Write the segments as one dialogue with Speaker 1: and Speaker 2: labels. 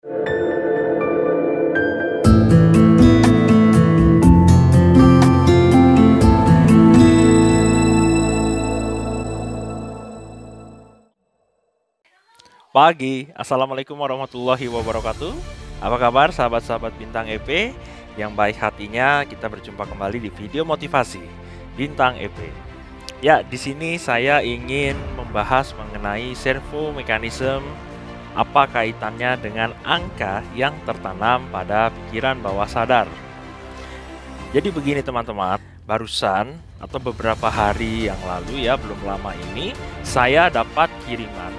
Speaker 1: Pagi, Assalamualaikum warahmatullahi wabarakatuh. Apa kabar sahabat-sahabat Bintang EP yang baik hatinya? Kita berjumpa kembali di video motivasi Bintang EP. Ya, di sini saya ingin membahas mengenai servo mekanisme, apa kaitannya dengan angka yang tertanam pada pikiran bawah sadar. Jadi begini teman-teman, barusan atau beberapa hari yang lalu ya, belum lama ini saya dapat kiriman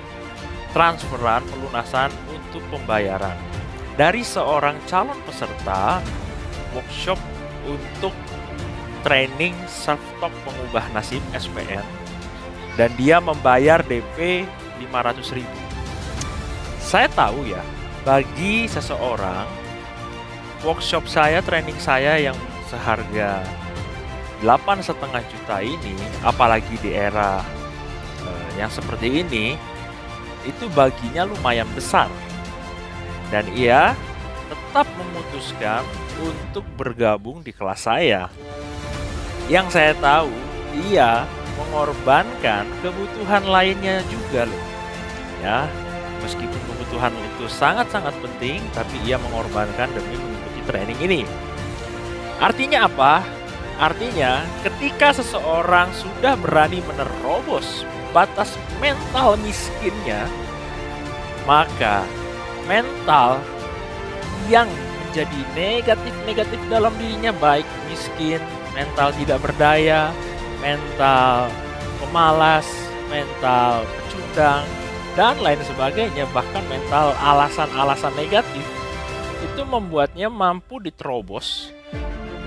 Speaker 1: transferan pelunasan untuk pembayaran dari seorang calon peserta workshop untuk training self-talk pengubah nasib SPN, dan dia membayar DP 500.000. Saya tahu ya, bagi seseorang workshop saya, training saya yang seharga 8,5 juta ini, apalagi di era yang seperti ini, itu baginya lumayan besar, dan ia tetap memutuskan untuk bergabung di kelas saya. Yang saya tahu, ia mengorbankan kebutuhan lainnya juga loh. Ya, meskipun kebutuhan itu sangat-sangat penting, tapi ia mengorbankan demi mengikuti training ini. Artinya apa? Artinya ketika seseorang sudah berani menerobos batas mental miskinnya, maka mental yang menjadi negatif dalam dirinya, baik miskin, mental tidak berdaya, mental pemalas, mental pecundang, dan lain sebagainya, bahkan mental alasan-alasan negatif, itu membuatnya mampu diterobos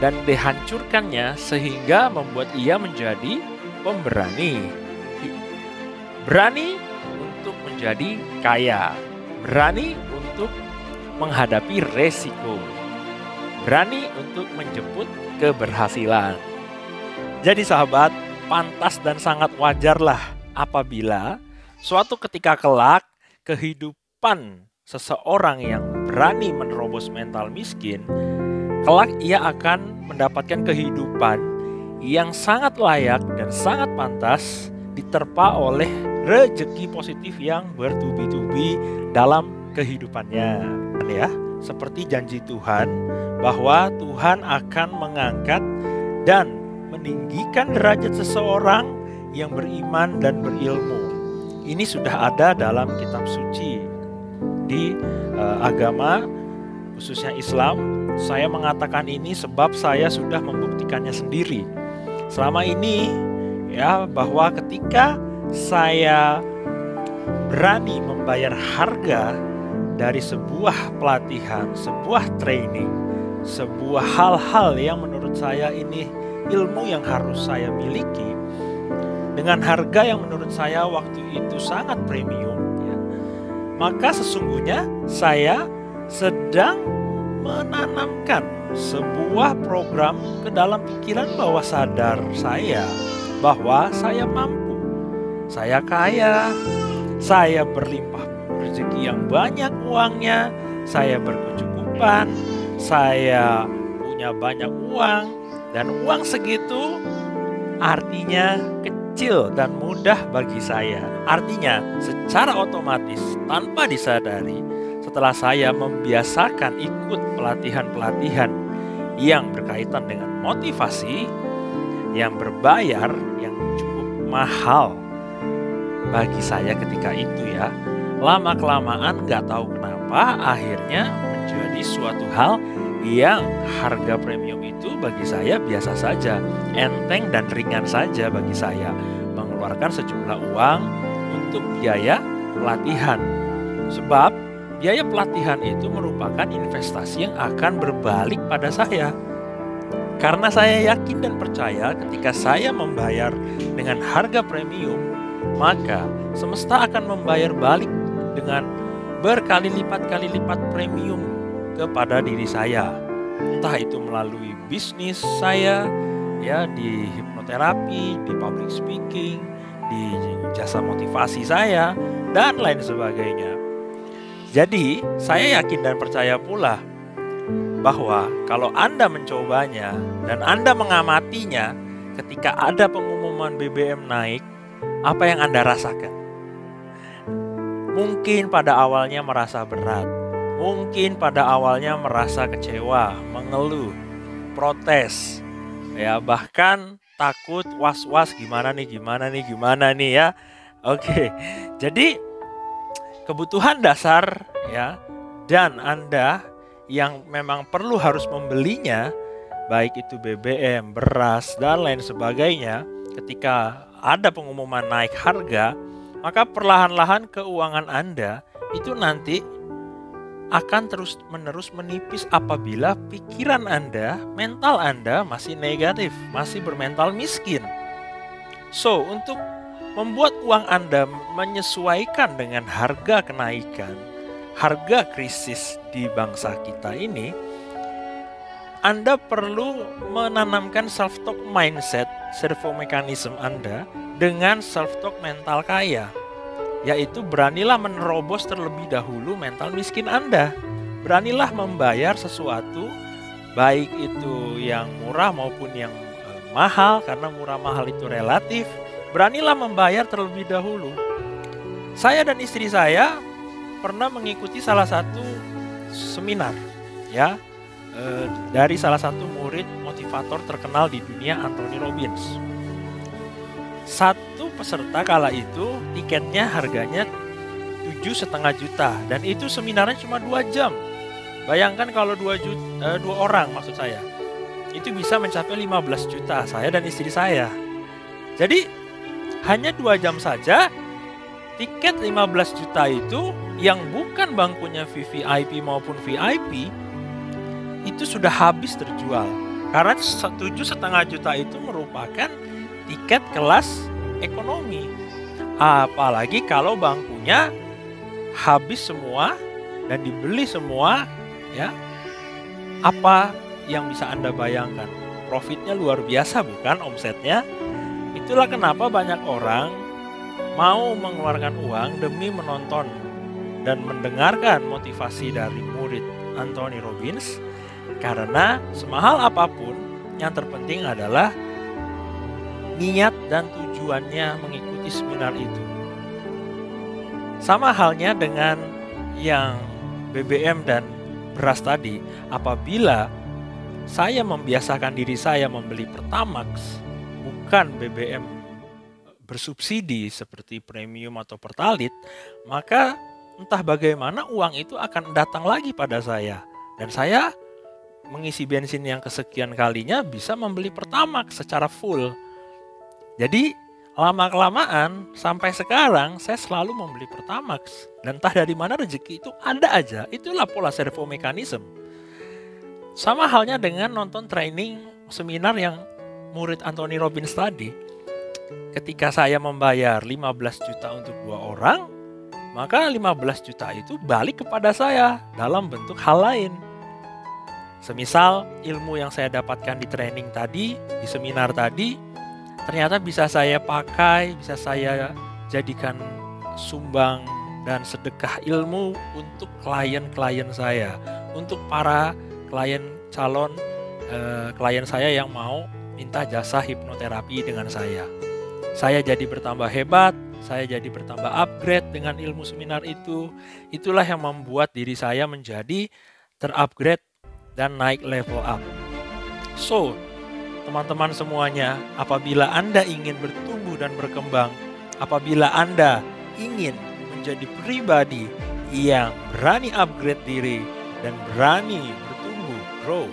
Speaker 1: dan dihancurkannya, sehingga membuat ia menjadi pemberani. Berani untuk menjadi kaya, berani untuk menghadapi resiko, berani untuk menjemput keberhasilan. Jadi sahabat, pantas dan sangat wajarlah apabila suatu ketika kelak kehidupan seseorang yang berani menerobos mental miskin, kelak ia akan mendapatkan kehidupan yang sangat layak dan sangat pantas, diterpa oleh rezeki positif yang bertubi-tubi dalam kehidupannya, ya. Seperti janji Tuhan bahwa Tuhan akan mengangkat dan meninggikan derajat seseorang yang beriman dan berilmu. Ini sudah ada dalam kitab suci di agama, khususnya Islam. Saya mengatakan ini sebab saya sudah membuktikannya sendiri selama ini, ya, bahwa ketika saya berani membayar harga dari sebuah pelatihan, sebuah training, sebuah hal-hal yang menurut saya ini ilmu yang harus saya miliki, dengan harga yang menurut saya waktu itu sangat premium, ya, maka sesungguhnya saya sedang menanamkan sebuah program ke dalam pikiran bawah sadar saya, bahwa saya mampu, saya kaya, saya berlimpah rezeki yang banyak uangnya, saya berkecukupan, saya punya banyak uang, dan uang segitu artinya kecil dan mudah bagi saya. Artinya secara otomatis tanpa disadari, setelah saya membiasakan ikut pelatihan-pelatihan yang berkaitan dengan motivasi yang berbayar, yang cukup mahal bagi saya ketika itu, ya, lama-kelamaan gak tahu kenapa akhirnya menjadi suatu hal yang harga premium itu bagi saya biasa saja, enteng dan ringan saja bagi saya, mengeluarkan sejumlah uang untuk biaya pelatihan. Sebab biaya pelatihan itu merupakan investasi yang akan berbalik pada saya. Karena saya yakin dan percaya ketika saya membayar dengan harga premium, maka semesta akan membayar balik dengan berkali lipat premium kepada diri saya. Entah itu melalui bisnis saya, ya, di hipnoterapi, di public speaking, di jasa motivasi saya, dan lain sebagainya. Jadi, saya yakin dan percaya pula bahwa kalau Anda mencobanya dan Anda mengamatinya ketika ada pengumuman BBM naik, apa yang Anda rasakan? Mungkin pada awalnya merasa berat, mungkin pada awalnya merasa kecewa, mengeluh, protes, ya bahkan takut, was-was gimana nih ya. Oke, jadi kebutuhan dasar ya, dan Anda yang memang perlu harus membelinya, baik itu BBM, beras, dan lain sebagainya, ketika ada pengumuman naik harga, maka perlahan-lahan keuangan Anda itu nanti akan terus-menerus menipis apabila pikiran Anda, mental Anda masih negatif, masih bermental miskin. So, untuk membuat uang Anda menyesuaikan dengan harga kenaikan, harga krisis di bangsa kita ini, Anda perlu menanamkan self-talk mindset, servo mekanisme Anda dengan self-talk mental kaya, yaitu beranilah menerobos terlebih dahulu mental miskin Anda. Beranilah membayar sesuatu, baik itu yang murah maupun yang mahal, karena murah mahal itu relatif. Beranilah membayar terlebih dahulu. Saya dan istri saya pernah mengikuti salah satu seminar ya, dari salah satu murid motivator terkenal di dunia, Anthony Robbins. Satu peserta kala itu tiketnya harganya 7,5 juta dan itu seminarnya cuma 2 jam. Bayangkan kalau 2 orang maksud saya, itu bisa mencapai 15 juta, saya dan istri saya. Jadi hanya 2 jam saja tiket 15 juta itu yang bukan bangkunya VVIP maupun VIP itu sudah habis terjual. Karena 7,5 juta itu merupakan tiket kelas ekonomi. Apalagi kalau bangkunya habis semua dan dibeli semua, ya. Apa yang bisa Anda bayangkan? Profitnya luar biasa bukan, omsetnya? Itulah kenapa banyak orang mau mengeluarkan uang demi menonton dan mendengarkan motivasi dari murid Anthony Robbins, karena semahal apapun yang terpenting adalah niat dan tujuannya mengikuti seminar itu. Sama halnya dengan yang BBM dan beras tadi, apabila saya membiasakan diri saya membeli Pertamax, bukan BBM bersubsidi seperti premium atau Pertalite, maka entah bagaimana uang itu akan datang lagi pada saya. Dan saya mengisi bensin yang kesekian kalinya bisa membeli Pertamax secara full. Jadi lama-kelamaan sampai sekarang saya selalu membeli Pertamax. Dan entah dari mana rezeki itu ada aja. Itulah pola servo mekanisme. Sama halnya dengan nonton training seminar yang murid Anthony Robbins tadi. Ketika saya membayar 15 juta untuk 2 orang, maka 15 juta itu balik kepada saya dalam bentuk hal lain. Semisal ilmu yang saya dapatkan di training tadi, di seminar tadi, ternyata bisa saya pakai, bisa saya jadikan sumbang dan sedekah ilmu untuk klien-klien saya, untuk para klien calon klien saya yang mau minta jasa hipnoterapi dengan saya. Saya jadi bertambah hebat, saya jadi bertambah upgrade dengan ilmu seminar itu. Itulah yang membuat diri saya menjadi terupgrade dan naik level up. So, teman-teman semuanya, apabila Anda ingin bertumbuh dan berkembang, apabila Anda ingin menjadi pribadi yang berani upgrade diri dan berani bertumbuh, grow,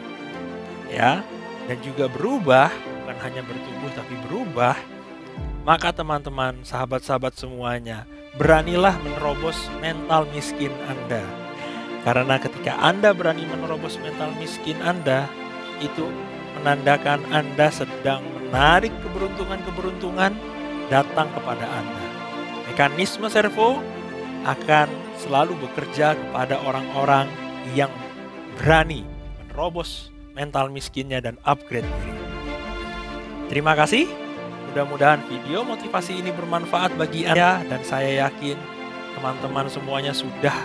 Speaker 1: ya, dan juga berubah, bukan hanya bertumbuh tapi berubah, maka teman-teman, sahabat-sahabat semuanya, beranilah menerobos mental miskin Anda. Karena ketika Anda berani menerobos mental miskin Anda, itu menandakan Anda sedang menarik keberuntungan-keberuntungan datang kepada Anda. Mekanisme servo akan selalu bekerja kepada orang-orang yang berani menerobos mental miskinnya dan upgrade diri. Terima kasih. Mudah-mudahan video motivasi ini bermanfaat bagi Anda, dan saya yakin teman-teman semuanya sudah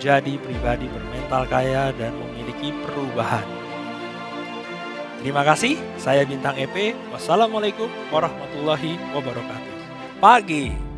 Speaker 1: menjadi pribadi bermental kaya dan memiliki perubahan. Terima kasih, saya Bintang EP. Wassalamualaikum warahmatullahi wabarakatuh. Pagi.